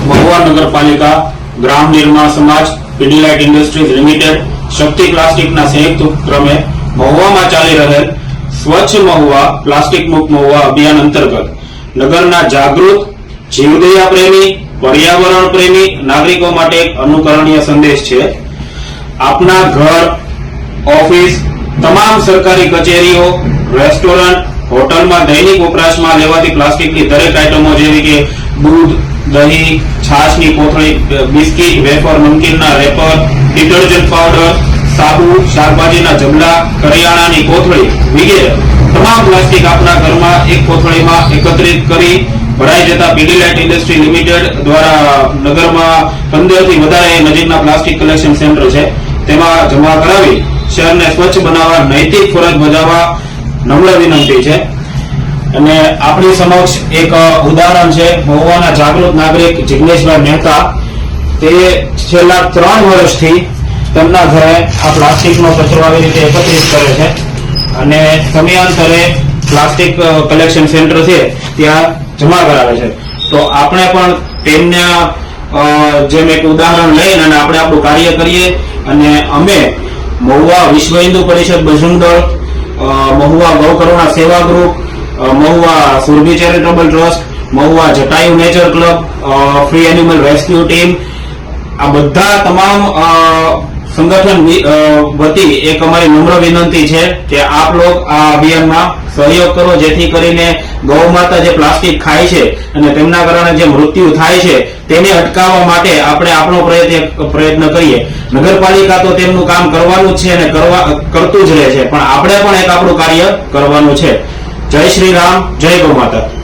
મહુવા નગરપાલિકા, ગ્રામ નિર્માણ સમાજ, પીડીલાઇટ ઇન્ડસ્ટ્રીઝ લિમિટેડ, શક્તિ પ્લાસ્ટિકના સંયુક્ત ઉપક્રમે મહુવામાં ચાલી રહેલ સ્વચ્છ મહુવા પ્લાસ્ટિક મુક્ત મહુવા અભિયાન અંતર્ગત નગરના જાગૃત, જીવદયા પ્રેમી, પર્યાવરણ પ્રેમી નાગરિકો માટે એક અનુકરણીય સંદેશ છે। આપના ઘર, ઓફિસ, તમામ સરકારી કચેરીઓ, રેસ્ટોરન્ટ, હોટલમાં દૈનિક વપરાશમાં લેવાતી પ્લાસ્ટિકની દરેક આઇટમો જેવી કે દૂધ, દહીં, છાશની કોથળી, બિસ્કિટ, વેફર, નમકીનના રેપર, ડિટર્જન્ટ પાવડર, સાબુ, શાકભાજીના જબલા, કરિયાણાની કોથળી વગેરે તમામ પ્લાસ્ટિક આપના ઘરમાં એક કોથળીમાં એકત્રિત કરી ભરાઈ જતા પીડીલાઇટ ઇન્ડસ્ટ્રી લિમિટેડ દ્વારા નગરમાં 15 થી વધારે નજીકના પ્લાસ્ટિક કલેક્શન સેન્ટર છે તેમાં જમા કરાવી શહેરને સ્વચ્છ બનાવવા નૈતિક ફરજ બજાવવા નમ્ર વિનંતી છે। અને આપણી સમક્ષ એક ઉદાહરણ છે મહુવાના જાગૃત નાગરિક જિગ્નેશભાઈ મહેતા। તે છેલ્લા 3 વર્ષથી તેમના ઘરે આ પ્લાસ્ટિકનો કચરો આવી રીતે એકત્રિત કરે છે અને સમયાંતરે પ્લાસ્ટિક કલેક્શન સેન્ટર છે ત્યાં જમા કરાવે છે। તો આપણે પણ તેમના જેમ એક ઉદાહરણ લઈને અને આપણે આપણું કાર્ય કરીએ અને અમે મહુવા વિશ્વ હિન્દુ પરિષદ બજરંગ દળ, મહુવા ગૌ કરુણા સેવા group, Mahuva Surabhi charitable trust, Mahuva Jatayu nature club, free animal rescue team, આ બધા તમામ સંગઠન વતી એક અમારી નમ્ર વિનંતી છે કે આપ લોગ આ અભિયાનમાં સહયોગ કરો જેથી કરીને ગૌ માતા જે પ્લાસ્ટિક ખાય છે અને તેમના કારણે જે મૃત્યુ થાય છે તેને અટકાવવા માટે આપણે આપણો પ્રયત્ન કરીએ। નગરપાલિકા તો તેમનું કામ કરવાનું જ છે અને કરતું જ રહે છે, પણ આપણે પણ એક આપણું કાર્ય કરવાનું છે। જય શ્રી રામ, જય ગૌ માતા।